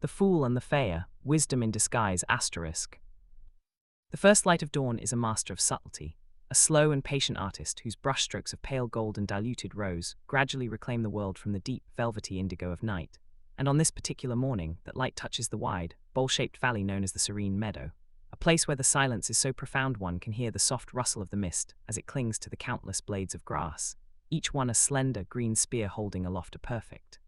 The Fool and the Fair, Wisdom in Disguise ***. The first light of dawn is a master of subtlety, a slow and patient artist whose brushstrokes of pale gold and diluted rose gradually reclaim the world from the deep, velvety indigo of night. And on this particular morning, that light touches the wide, bowl-shaped valley known as the Serene Meadow, a place where the silence is so profound one can hear the soft rustle of the mist as it clings to the countless blades of grass, each one a slender green spear holding aloft a perfect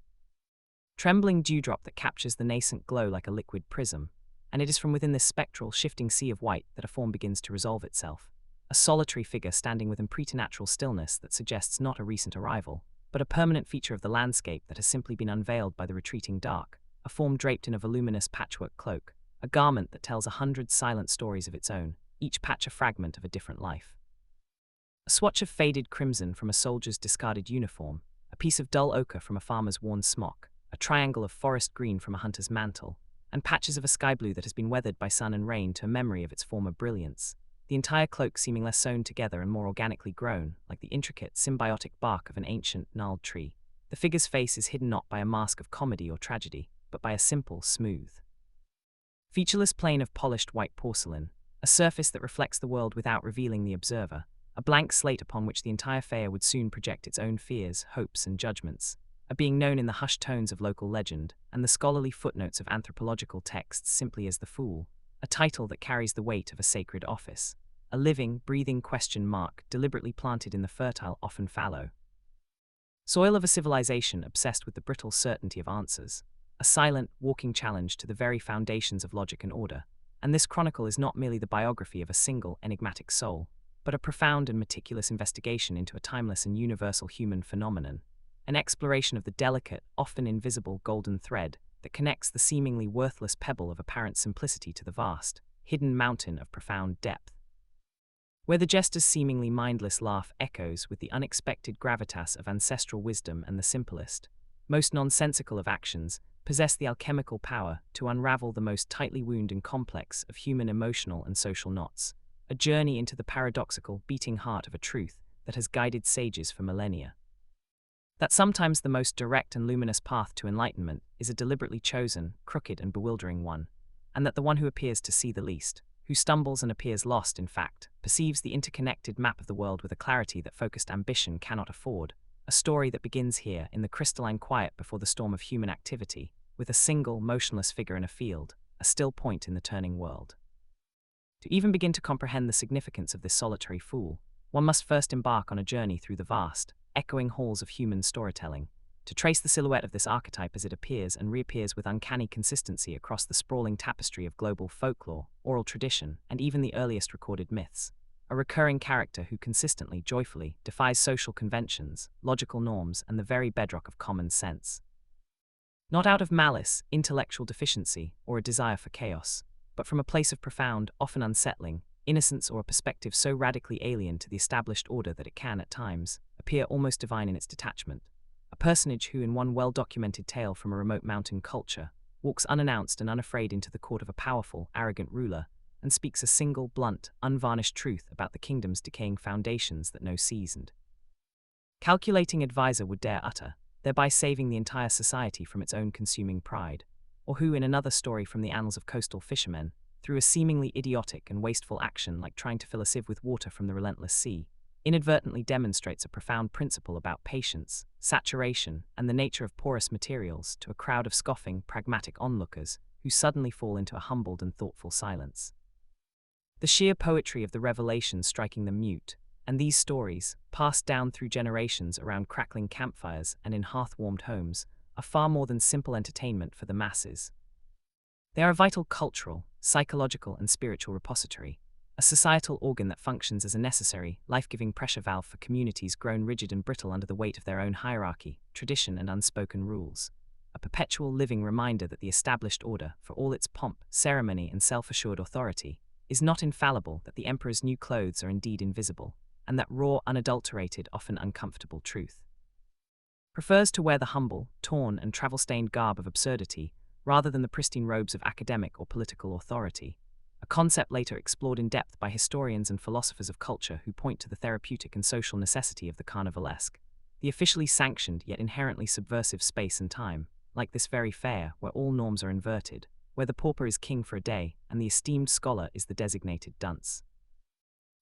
trembling dewdrop that captures the nascent glow like a liquid prism, and it is from within this spectral, shifting sea of white that a form begins to resolve itself, a solitary figure standing within preternatural stillness that suggests not a recent arrival, but a permanent feature of the landscape that has simply been unveiled by the retreating dark, a form draped in a voluminous patchwork cloak, a garment that tells 100 silent stories of its own, each patch a fragment of a different life. A swatch of faded crimson from a soldier's discarded uniform, a piece of dull ochre from a farmer's worn smock, a triangle of forest green from a hunter's mantle, and patches of a sky blue that has been weathered by sun and rain to a memory of its former brilliance, the entire cloak seeming less sewn together and more organically grown, like the intricate, symbiotic bark of an ancient, gnarled tree. The figure's face is hidden not by a mask of comedy or tragedy, but by a simple, smooth, featureless plane of polished white porcelain, a surface that reflects the world without revealing the observer, a blank slate upon which the entire fair would soon project its own fears, hopes, and judgments, a being known in the hushed tones of local legend and the scholarly footnotes of anthropological texts simply as the Fool, a title that carries the weight of a sacred office, a living, breathing question mark deliberately planted in the fertile, often fallow soil of a civilization obsessed with the brittle certainty of answers, a silent, walking challenge to the very foundations of logic and order. And this chronicle is not merely the biography of a single, enigmatic soul, but a profound and meticulous investigation into a timeless and universal human phenomenon, an exploration of the delicate, often invisible golden thread that connects the seemingly worthless pebble of apparent simplicity to the vast, hidden mountain of profound depth, where the jester's seemingly mindless laugh echoes with the unexpected gravitas of ancestral wisdom, and the simplest, most nonsensical of actions possess the alchemical power to unravel the most tightly wound and complex of human emotional and social knots, a journey into the paradoxical, beating heart of a truth that has guided sages for millennia. That sometimes the most direct and luminous path to enlightenment is a deliberately chosen, crooked and bewildering one, and that the one who appears to see the least, who stumbles and appears lost in fact, perceives the interconnected map of the world with a clarity that focused ambition cannot afford, a story that begins here in the crystalline quiet before the storm of human activity, with a single, motionless figure in a field, a still point in the turning world. To even begin to comprehend the significance of this solitary fool, one must first embark on a journey through the vast, echoing halls of human storytelling, to trace the silhouette of this archetype as it appears and reappears with uncanny consistency across the sprawling tapestry of global folklore, oral tradition, and even the earliest recorded myths. A recurring character who consistently, joyfully, defies social conventions, logical norms, and the very bedrock of common sense. Not out of malice, intellectual deficiency, or a desire for chaos, but from a place of profound, often unsettling, innocence or a perspective so radically alien to the established order that it can, at times, appear almost divine in its detachment. A personage who, in one well-documented tale from a remote mountain culture, walks unannounced and unafraid into the court of a powerful, arrogant ruler, and speaks a single, blunt, unvarnished truth about the kingdom's decaying foundations that no seasoned, calculating advisor would dare utter, thereby saving the entire society from its own consuming pride, or who, in another story from the annals of coastal fishermen, through a seemingly idiotic and wasteful action like trying to fill a sieve with water from the relentless sea, inadvertently demonstrates a profound principle about patience, saturation, and the nature of porous materials to a crowd of scoffing, pragmatic onlookers who suddenly fall into a humbled and thoughtful silence. The sheer poetry of the revelation striking them mute, and these stories, passed down through generations around crackling campfires and in hearth-warmed homes, are far more than simple entertainment for the masses. They are a vital cultural, psychological, and spiritual repository, a societal organ that functions as a necessary, life-giving pressure valve for communities grown rigid and brittle under the weight of their own hierarchy, tradition, and unspoken rules. A perpetual living reminder that the established order, for all its pomp, ceremony, and self-assured authority, is not infallible, that the emperor's new clothes are indeed invisible, and that raw, unadulterated, often uncomfortable truth prefers to wear the humble, torn, and travel-stained garb of absurdity rather than the pristine robes of academic or political authority, a concept later explored in depth by historians and philosophers of culture who point to the therapeutic and social necessity of the carnivalesque, the officially sanctioned yet inherently subversive space and time, like this very fair, where all norms are inverted, where the pauper is king for a day and the esteemed scholar is the designated dunce.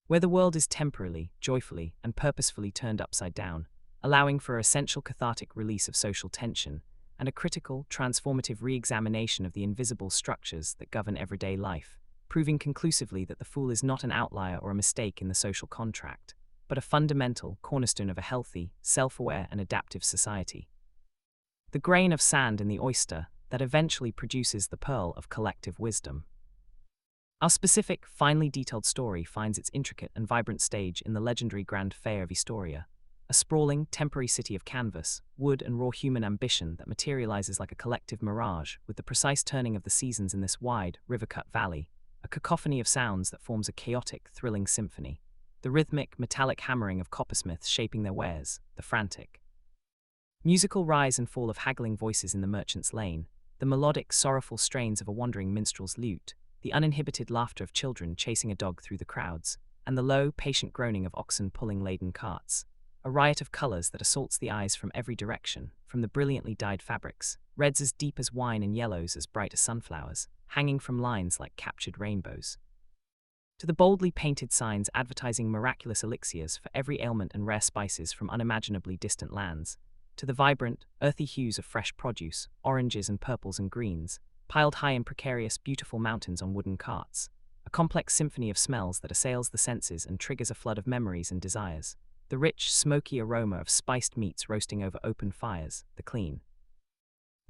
Where the world is temporarily, joyfully, and purposefully turned upside down, allowing for essential cathartic release of social tension and a critical, transformative re-examination of the invisible structures that govern everyday life, proving conclusively that the fool is not an outlier or a mistake in the social contract, but a fundamental cornerstone of a healthy, self-aware, and adaptive society. The grain of sand in the oyster that eventually produces the pearl of collective wisdom. Our specific, finely detailed story finds its intricate and vibrant stage in the legendary Grand Faire of Aestoria, a sprawling, temporary city of canvas, wood, and raw human ambition that materializes like a collective mirage with the precise turning of the seasons in this wide, river-cut valley, a cacophony of sounds that forms a chaotic, thrilling symphony, the rhythmic, metallic hammering of coppersmiths shaping their wares, the frantic musical rise and fall of haggling voices in the merchant's lane, the melodic, sorrowful strains of a wandering minstrel's lute, the uninhibited laughter of children chasing a dog through the crowds, and the low, patient groaning of oxen pulling laden carts. A riot of colors that assaults the eyes from every direction, from the brilliantly dyed fabrics, reds as deep as wine and yellows as bright as sunflowers, hanging from lines like captured rainbows, to the boldly painted signs advertising miraculous elixirs for every ailment and rare spices from unimaginably distant lands, to the vibrant, earthy hues of fresh produce, oranges and purples and greens, piled high in precarious, beautiful mountains on wooden carts, a complex symphony of smells that assails the senses and triggers a flood of memories and desires. The rich, smoky aroma of spiced meats roasting over open fires, the clean,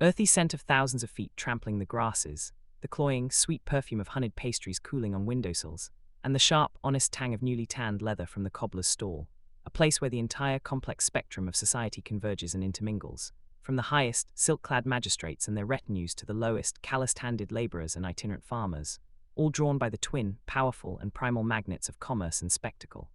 earthy scent of thousands of feet trampling the grasses, the cloying, sweet perfume of honeyed pastries cooling on windowsills, and the sharp, honest tang of newly tanned leather from the cobbler's stall, a place where the entire complex spectrum of society converges and intermingles, from the highest, silk-clad magistrates and their retinues to the lowest, calloused-handed laborers and itinerant farmers, all drawn by the twin, powerful, and primal magnets of commerce and spectacle,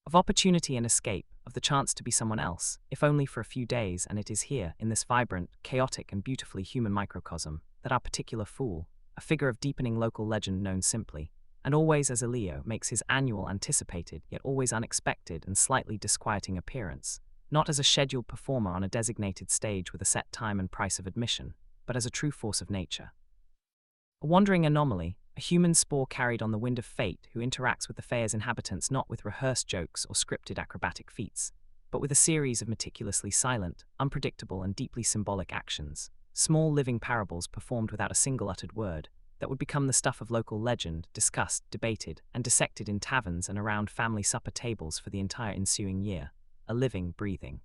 of opportunity and escape, of the chance to be someone else, if only for a few days. And it is here, in this vibrant, chaotic, and beautifully human microcosm, that our particular fool, a figure of deepening local legend known simply, and always as a Leo, makes his annual anticipated, yet always unexpected and slightly disquieting appearance, not as a scheduled performer on a designated stage with a set time and price of admission, but as a true force of nature. A wandering anomaly, a human spore carried on the wind of fate who interacts with the faire's inhabitants not with rehearsed jokes or scripted acrobatic feats, but with a series of meticulously silent, unpredictable, and deeply symbolic actions, small living parables performed without a single uttered word, that would become the stuff of local legend, discussed, debated, and dissected in taverns and around family supper tables for the entire ensuing year, a living, breathing,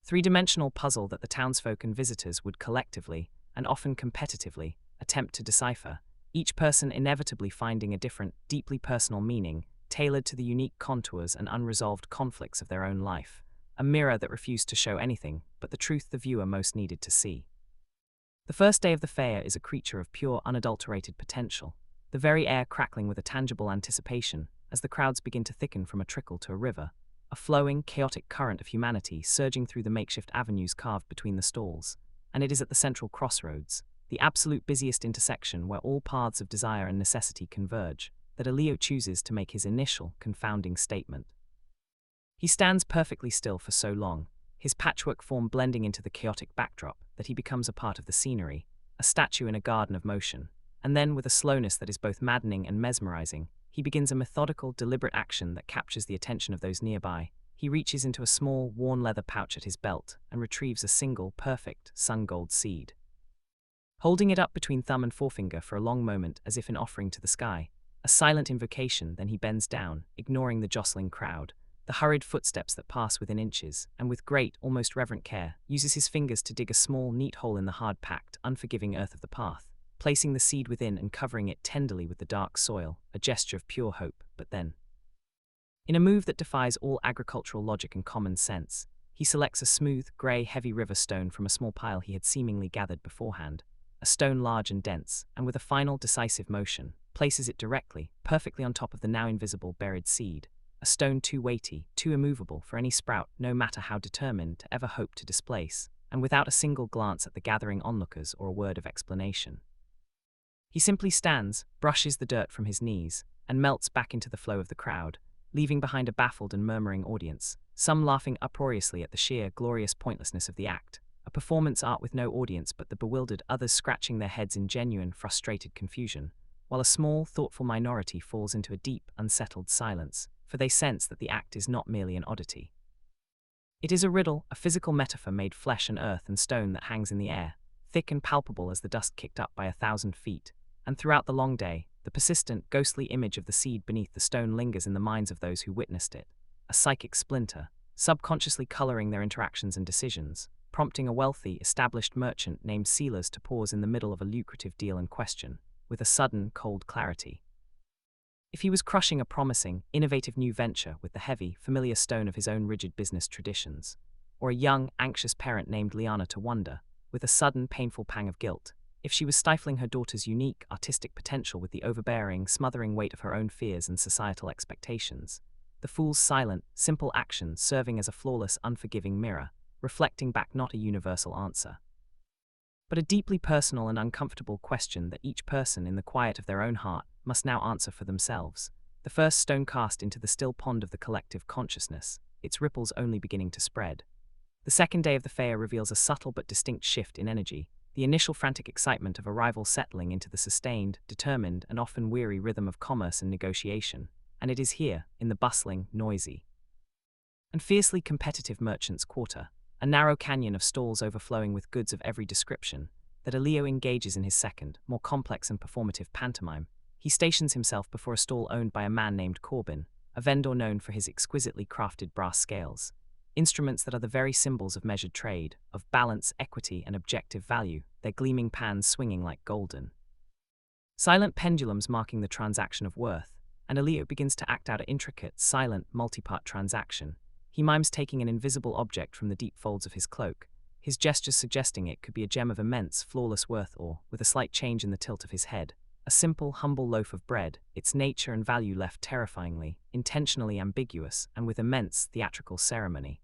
three-dimensional puzzle that the townsfolk and visitors would collectively, and often competitively, attempt to decipher, each person inevitably finding a different, deeply personal meaning, tailored to the unique contours and unresolved conflicts of their own life, a mirror that refused to show anything but the truth the viewer most needed to see. The first day of the fair is a creature of pure, unadulterated potential, the very air crackling with a tangible anticipation as the crowds begin to thicken from a trickle to a river, a flowing, chaotic current of humanity surging through the makeshift avenues carved between the stalls, and it is at the central crossroads, the absolute busiest intersection where all paths of desire and necessity converge, that a Leo chooses to make his initial, confounding statement. He stands perfectly still for so long, his patchwork form blending into the chaotic backdrop, that he becomes a part of the scenery, a statue in a garden of motion, and then, with a slowness that is both maddening and mesmerizing, he begins a methodical, deliberate action that captures the attention of those nearby. He reaches into a small, worn leather pouch at his belt and retrieves a single, perfect, sun-gold seed. Holding it up between thumb and forefinger for a long moment as if in offering to the sky, a silent invocation, then he bends down, ignoring the jostling crowd, the hurried footsteps that pass within inches, and with great, almost reverent care, uses his fingers to dig a small, neat hole in the hard-packed, unforgiving earth of the path, placing the seed within and covering it tenderly with the dark soil, a gesture of pure hope. But then, in a move that defies all agricultural logic and common sense, he selects a smooth, grey, heavy river stone from a small pile he had seemingly gathered beforehand, a stone large and dense, and with a final, decisive motion, places it directly, perfectly on top of the now invisible buried seed, a stone too weighty, too immovable for any sprout, no matter how determined, to ever hope to displace, and without a single glance at the gathering onlookers or a word of explanation. He simply stands, brushes the dirt from his knees, and melts back into the flow of the crowd, leaving behind a baffled and murmuring audience, some laughing uproariously at the sheer, glorious pointlessness of the act, a performance art with no audience but the bewildered others scratching their heads in genuine, frustrated confusion, while a small, thoughtful minority falls into a deep, unsettled silence, for they sense that the act is not merely an oddity. It is a riddle, a physical metaphor made flesh and earth and stone that hangs in the air, thick and palpable as the dust kicked up by 1,000 feet, and throughout the long day, the persistent, ghostly image of the seed beneath the stone lingers in the minds of those who witnessed it, a psychic splinter, subconsciously coloring their interactions and decisions, prompting a wealthy, established merchant named Sealers to pause in the middle of a lucrative deal and question, with a sudden, cold clarity, if he was crushing a promising, innovative new venture with the heavy, familiar stone of his own rigid business traditions, or a young, anxious parent named Liana to wonder, with a sudden, painful pang of guilt, if she was stifling her daughter's unique, artistic potential with the overbearing, smothering weight of her own fears and societal expectations, the fool's silent, simple actions serving as a flawless, unforgiving mirror, reflecting back not a universal answer, but a deeply personal and uncomfortable question that each person in the quiet of their own heart must now answer for themselves, the first stone cast into the still pond of the collective consciousness, its ripples only beginning to spread. The second day of the fair reveals a subtle but distinct shift in energy, the initial frantic excitement of arrival settling into the sustained, determined, and often weary rhythm of commerce and negotiation, and it is here, in the bustling, noisy, and fiercely competitive merchants' quarter, a narrow canyon of stalls overflowing with goods of every description, that Elio engages in his second, more complex and performative pantomime. He stations himself before a stall owned by a man named Corbin, a vendor known for his exquisitely crafted brass scales, instruments that are the very symbols of measured trade, of balance, equity, and objective value, their gleaming pans swinging like golden silent pendulums marking the transaction of worth, and Elio begins to act out an intricate, silent, multi-part transaction. He mimes taking an invisible object from the deep folds of his cloak, his gestures suggesting it could be a gem of immense, flawless worth or, with a slight change in the tilt of his head, a simple, humble loaf of bread, its nature and value left terrifyingly, intentionally ambiguous, and with immense, theatrical ceremony.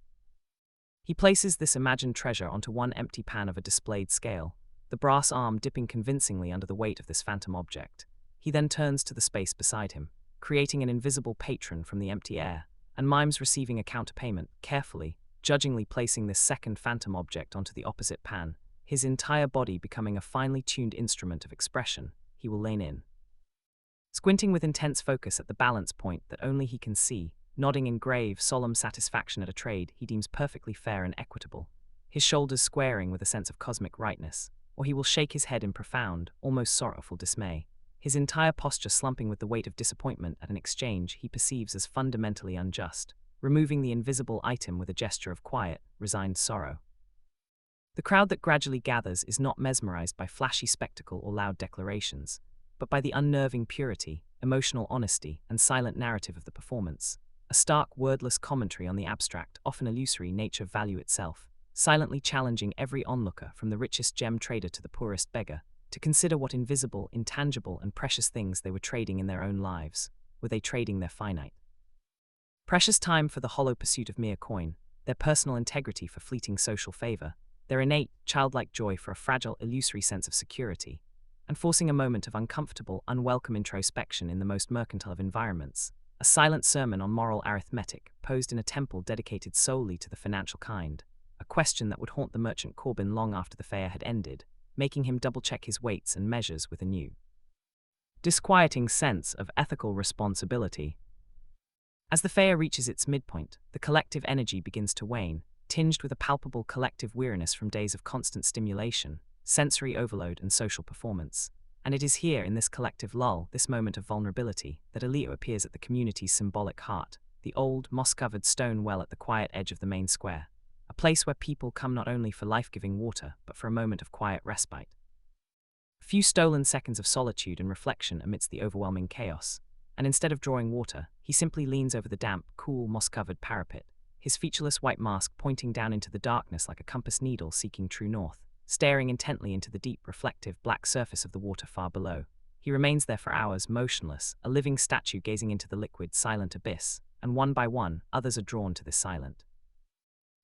He places this imagined treasure onto one empty pan of a displayed scale, the brass arm dipping convincingly under the weight of this phantom object. He then turns to the space beside him, creating an invisible patron from the empty air, and mimes receiving a counterpayment, carefully, judgingly placing this second phantom object onto the opposite pan, his entire body becoming a finely tuned instrument of expression. He will lean in, squinting with intense focus at the balance point that only he can see, nodding in grave, solemn satisfaction at a trade he deems perfectly fair and equitable, his shoulders squaring with a sense of cosmic rightness, or he will shake his head in profound, almost sorrowful dismay, his entire posture slumping with the weight of disappointment at an exchange he perceives as fundamentally unjust, removing the invisible item with a gesture of quiet, resigned sorrow. The crowd that gradually gathers is not mesmerized by flashy spectacle or loud declarations, but by the unnerving purity, emotional honesty, and silent narrative of the performance, a stark, wordless commentary on the abstract, often illusory nature of value itself, silently challenging every onlooker from the richest gem trader to the poorest beggar, to consider what invisible, intangible, and precious things they were trading in their own lives. Were they trading their finite, precious time for the hollow pursuit of mere coin, their personal integrity for fleeting social favor, their innate, childlike joy for a fragile, illusory sense of security, and forcing a moment of uncomfortable, unwelcome introspection in the most mercantile of environments, a silent sermon on moral arithmetic posed in a temple dedicated solely to the financial kind, a question that would haunt the merchant Corbin long after the fair had ended, making him double-check his weights and measures with a new, disquieting sense of ethical responsibility. As the fair reaches its midpoint, the collective energy begins to wane, tinged with a palpable collective weariness from days of constant stimulation, sensory overload, and social performance. And it is here, in this collective lull, this moment of vulnerability, that Elio appears at the community's symbolic heart, the old, moss-covered stone well at the quiet edge of the main square, a place where people come not only for life-giving water, but for a moment of quiet respite. A few stolen seconds of solitude and reflection amidst the overwhelming chaos, and instead of drawing water, he simply leans over the damp, cool, moss-covered parapet, his featureless white mask pointing down into the darkness like a compass needle seeking true north, staring intently into the deep, reflective, black surface of the water far below. He remains there for hours, motionless, a living statue gazing into the liquid, silent abyss, and one by one, others are drawn to this silent,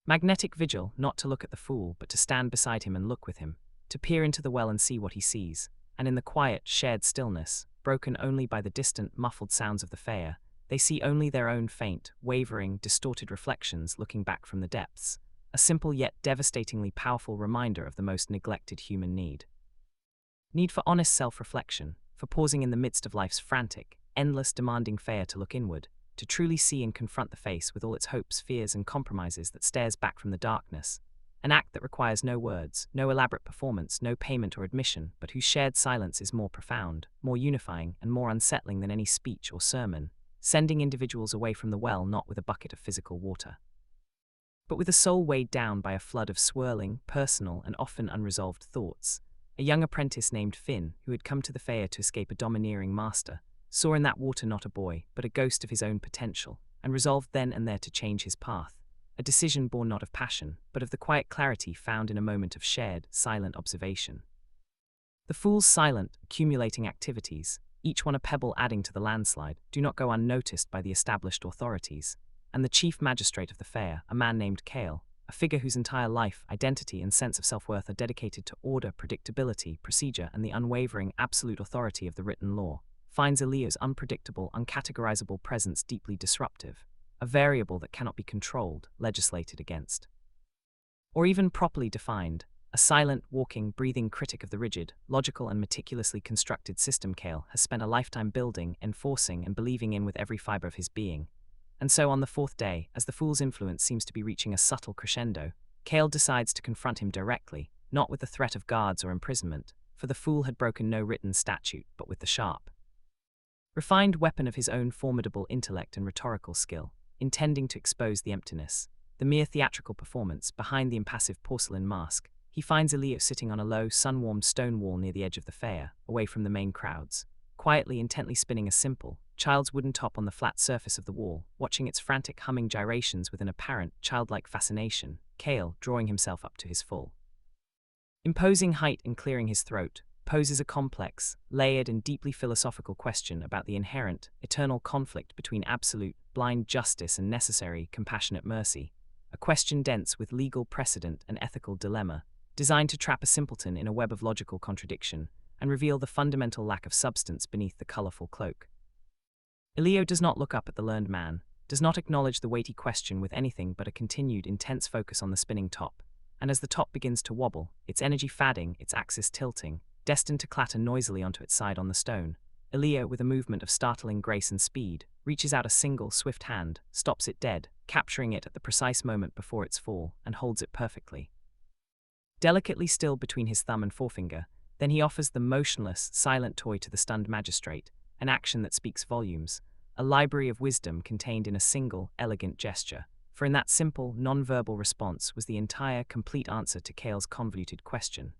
magnetic vigil, not to look at the fool, but to stand beside him and look with him, to peer into the well and see what he sees, and in the quiet, shared stillness, broken only by the distant, muffled sounds of the fair, they see only their own faint, wavering, distorted reflections looking back from the depths, a simple yet devastatingly powerful reminder of the most neglected human need. Need for honest self-reflection, for pausing in the midst of life's frantic, endless demanding fare to look inward, to truly see and confront the face with all its hopes, fears, and compromises that stares back from the darkness. An act that requires no words, no elaborate performance, no payment or admission, but whose shared silence is more profound, more unifying, and more unsettling than any speech or sermon, sending individuals away from the well not with a bucket of physical water, but with a soul weighed down by a flood of swirling, personal, and often unresolved thoughts. A young apprentice named Finn, who had come to the fair to escape a domineering master, saw in that water not a boy, but a ghost of his own potential, and resolved then and there to change his path, a decision born not of passion, but of the quiet clarity found in a moment of shared, silent observation. The fool's silent, accumulating activities, each one a pebble adding to the landslide, do not go unnoticed by the established authorities, and the chief magistrate of the fair, a man named Kale, a figure whose entire life, identity, and sense of self-worth are dedicated to order, predictability, procedure, and the unwavering, absolute authority of the written law, finds Elio's unpredictable, uncategorizable presence deeply disruptive, a variable that cannot be controlled, legislated against, or even properly defined. A silent, walking, breathing critic of the rigid, logical, and meticulously constructed system Kale has spent a lifetime building, enforcing, and believing in with every fiber of his being. And so on the fourth day, as the fool's influence seems to be reaching a subtle crescendo, Kale decides to confront him directly, not with the threat of guards or imprisonment, for the fool had broken no written statute, but with the sharp, refined weapon of his own formidable intellect and rhetorical skill, intending to expose the emptiness, the mere theatrical performance, behind the impassive porcelain mask. He finds Elio sitting on a low, sun-warmed stone wall near the edge of the fair, away from the main crowds, quietly, intently spinning a simple, child's wooden top on the flat surface of the wall, watching its frantic humming gyrations with an apparent, childlike fascination, Kale, drawing himself up to his full imposing height and clearing his throat, poses a complex, layered, and deeply philosophical question about the inherent, eternal conflict between absolute, blind justice and necessary, compassionate mercy, a question dense with legal precedent and ethical dilemma, designed to trap a simpleton in a web of logical contradiction and reveal the fundamental lack of substance beneath the colorful cloak. Elio does not look up at the learned man, does not acknowledge the weighty question with anything but a continued intense focus on the spinning top, and as the top begins to wobble, its energy fading, its axis tilting, destined to clatter noisily onto its side on the stone, Elio, with a movement of startling grace and speed, reaches out a single, swift hand, stops it dead, capturing it at the precise moment before its fall, and holds it perfectly, delicately still between his thumb and forefinger. Then he offers the motionless, silent toy to the stunned magistrate, an action that speaks volumes, a library of wisdom contained in a single, elegant gesture, for in that simple, non-verbal response was the entire, complete answer to Kale's convoluted question.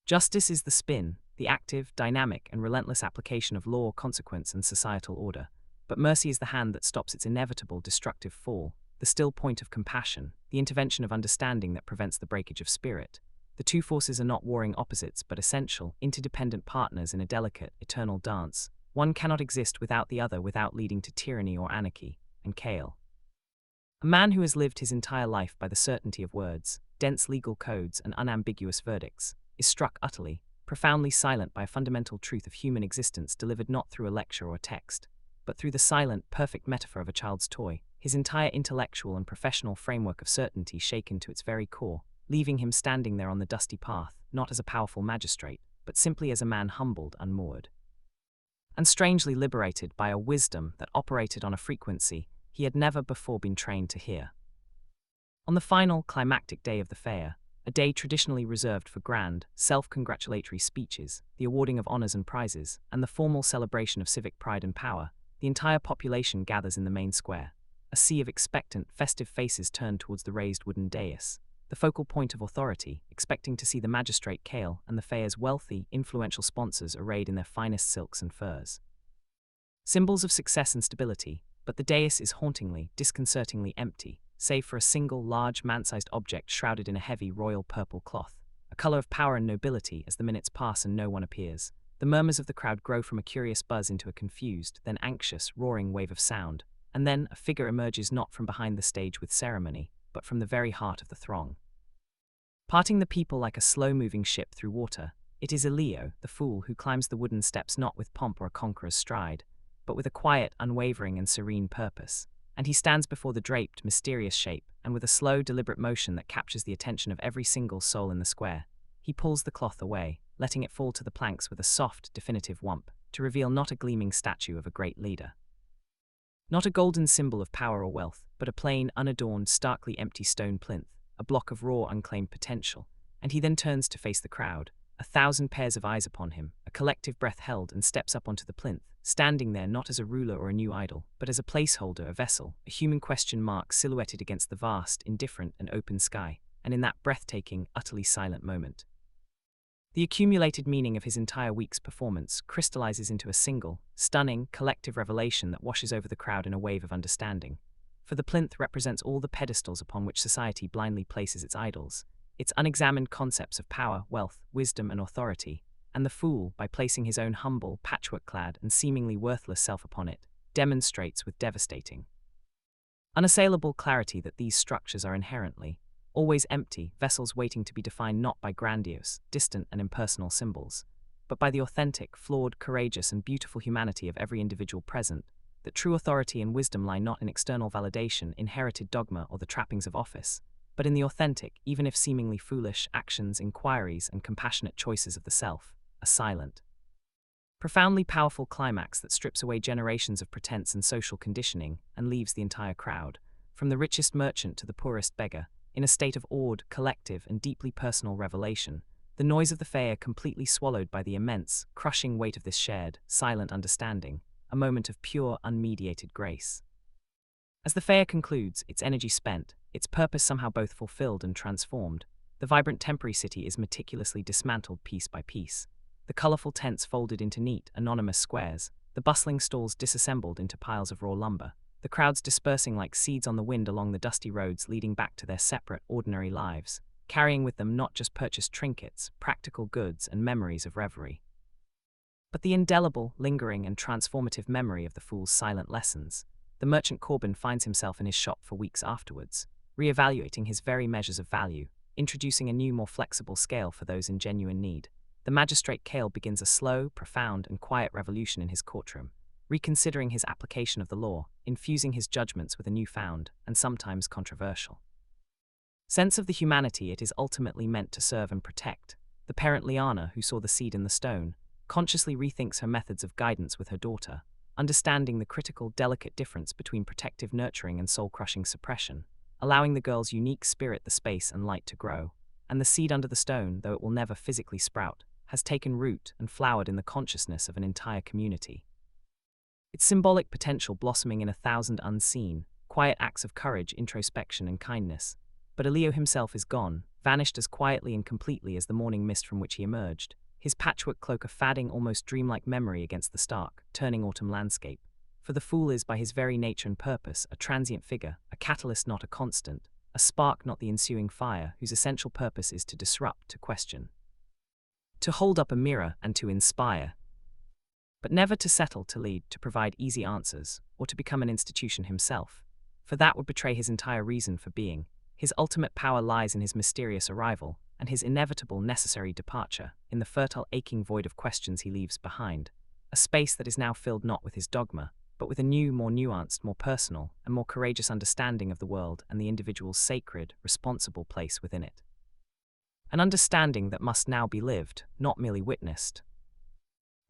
Justice is the spin, the active, dynamic, and relentless application of law, consequence, and societal order, but mercy is the hand that stops its inevitable, destructive fall, the still point of compassion, the intervention of understanding that prevents the breakage of spirit. The two forces are not warring opposites but essential, interdependent partners in a delicate, eternal dance. One cannot exist without the other without leading to tyranny or anarchy, and Kale, a man who has lived his entire life by the certainty of words, dense legal codes, and unambiguous verdicts, is struck utterly, profoundly silent by a fundamental truth of human existence delivered not through a lecture or a text, but through the silent, perfect metaphor of a child's toy, his entire intellectual and professional framework of certainty shaken to its very core, leaving him standing there on the dusty path, not as a powerful magistrate, but simply as a man humbled, unmoored, and strangely liberated by a wisdom that operated on a frequency he had never before been trained to hear. On the final, climactic day of the fair, a day traditionally reserved for grand, self-congratulatory speeches, the awarding of honors and prizes, and the formal celebration of civic pride and power, the entire population gathers in the main square, a sea of expectant, festive faces turned towards the raised wooden dais, the focal point of authority, expecting to see the magistrate Kale and the fair's wealthy, influential sponsors arrayed in their finest silks and furs, symbols of success and stability. But the dais is hauntingly, disconcertingly empty, save for a single, large, man-sized object shrouded in a heavy, royal purple cloth, a color of power and nobility. As the minutes pass and no one appears, the murmurs of the crowd grow from a curious buzz into a confused, then anxious, roaring wave of sound, and then a figure emerges not from behind the stage with ceremony, but from the very heart of the throng. Parting the people like a slow-moving ship through water, it is Elio, the fool, who climbs the wooden steps not with pomp or a conqueror's stride, but with a quiet, unwavering, and serene purpose. and he stands before the draped, mysterious shape, and with a slow, deliberate motion that captures the attention of every single soul in the square, he pulls the cloth away, letting it fall to the planks with a soft, definitive whomp, to reveal not a gleaming statue of a great leader. Not a golden symbol of power or wealth, but a plain, unadorned, starkly empty stone plinth, a block of raw, unclaimed potential, and he then turns to face the crowd, 1,000 pairs of eyes upon him, a collective breath held, and steps up onto the plinth, standing there not as a ruler or a new idol, but as a placeholder, a vessel, a human question mark silhouetted against the vast, indifferent, and open sky, and in that breathtaking, utterly silent moment. The accumulated meaning of his entire week's performance crystallizes into a single, stunning, collective revelation that washes over the crowd in a wave of understanding. For the plinth represents all the pedestals upon which society blindly places its idols, its unexamined concepts of power, wealth, wisdom, and authority, and the fool, by placing his own humble, patchwork-clad, and seemingly worthless self upon it, demonstrates with devastating, unassailable clarity that these structures are inherently, always empty, vessels waiting to be defined not by grandiose, distant, and impersonal symbols, but by the authentic, flawed, courageous, and beautiful humanity of every individual present, that true authority and wisdom lie not in external validation, inherited dogma, or the trappings of office, but in the authentic, even if seemingly foolish, actions, inquiries, and compassionate choices of the self, a silent, profoundly powerful climax that strips away generations of pretense and social conditioning and leaves the entire crowd, from the richest merchant to the poorest beggar, in a state of awed, collective, and deeply personal revelation, the noise of the fair completely swallowed by the immense, crushing weight of this shared, silent understanding, a moment of pure, unmediated grace. As the fair concludes, its energy spent, its purpose somehow both fulfilled and transformed, the vibrant temporary city is meticulously dismantled piece by piece, the colorful tents folded into neat, anonymous squares, the bustling stalls disassembled into piles of raw lumber, the crowds dispersing like seeds on the wind along the dusty roads leading back to their separate, ordinary lives, carrying with them not just purchased trinkets, practical goods, and memories of reverie, but the indelible, lingering, and transformative memory of the fool's silent lessons. The merchant Corbin finds himself in his shop for weeks afterwards, re-evaluating his very measures of value, introducing a new, more flexible scale for those in genuine need. The magistrate Cale begins a slow, profound, and quiet revolution in his courtroom, reconsidering his application of the law, infusing his judgments with a newfound, and sometimes controversial, sense of the humanity it is ultimately meant to serve and protect. The parent Liana, who saw the seed in the stone, consciously rethinks her methods of guidance with her daughter, understanding the critical, delicate difference between protective nurturing and soul-crushing suppression, allowing the girl's unique spirit the space and light to grow, and the seed under the stone, though it will never physically sprout, has taken root and flowered in the consciousness of an entire community, its symbolic potential blossoming in 1,000 unseen, quiet acts of courage, introspection, and kindness. But Elio himself is gone, vanished as quietly and completely as the morning mist from which he emerged, his patchwork cloak a fading, almost dreamlike memory against the stark, turning autumn landscape. For the fool is, by his very nature and purpose, a transient figure, a catalyst not a constant, a spark not the ensuing fire, whose essential purpose is to disrupt, to question, to hold up a mirror, and to inspire, but never to settle, to lead, to provide easy answers, or to become an institution himself, for that would betray his entire reason for being. His ultimate power lies in his mysterious arrival, and his inevitable, necessary departure, in the fertile, aching void of questions he leaves behind, a space that is now filled not with his dogma, but with a new, more nuanced, more personal, and more courageous understanding of the world and the individual's sacred, responsible place within it. An understanding that must now be lived, not merely witnessed.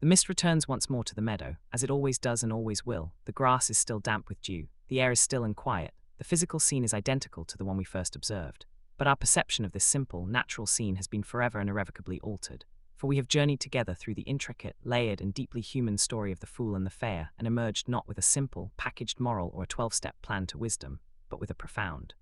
The mist returns once more to the meadow, as it always does and always will. The grass is still damp with dew, the air is still and quiet, the physical scene is identical to the one we first observed. But our perception of this simple, natural scene has been forever and irrevocably altered, for we have journeyed together through the intricate, layered, and deeply human story of the fool and the fair, and emerged not with a simple, packaged moral or a 12-step plan to wisdom, but with a profound,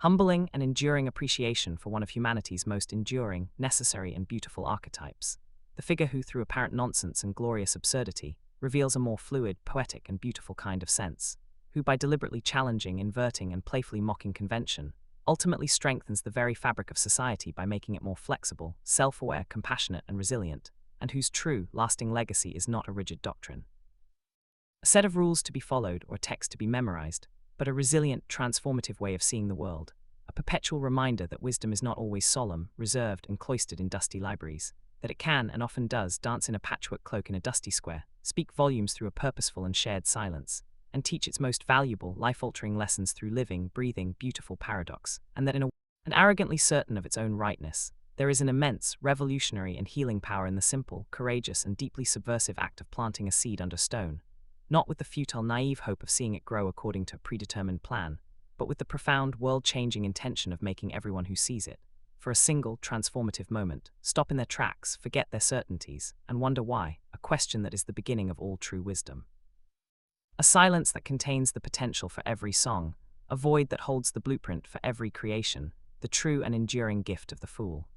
humbling, and enduring appreciation for one of humanity's most enduring, necessary, and beautiful archetypes. The figure who, through apparent nonsense and glorious absurdity, reveals a more fluid, poetic, and beautiful kind of sense, who, by deliberately challenging, inverting, and playfully mocking convention, ultimately strengthens the very fabric of society by making it more flexible, self-aware, compassionate, and resilient, and whose true, lasting legacy is not a rigid doctrine, a set of rules to be followed or a text to be memorized, but a resilient, transformative way of seeing the world, a perpetual reminder that wisdom is not always solemn, reserved, and cloistered in dusty libraries, that it can, and often does, dance in a patchwork cloak in a dusty square, speak volumes through a purposeful and shared silence, and teach its most valuable, life-altering lessons through living, breathing, beautiful paradox, and that and arrogantly certain of its own rightness, there is an immense, revolutionary, and healing power in the simple, courageous, and deeply subversive act of planting a seed under stone, not with the futile, naive hope of seeing it grow according to a predetermined plan, but with the profound, world-changing intention of making everyone who sees it, for a single, transformative moment, stop in their tracks, forget their certainties, and wonder why, a question that is the beginning of all true wisdom. A silence that contains the potential for every song, a void that holds the blueprint for every creation, the true and enduring gift of the fool.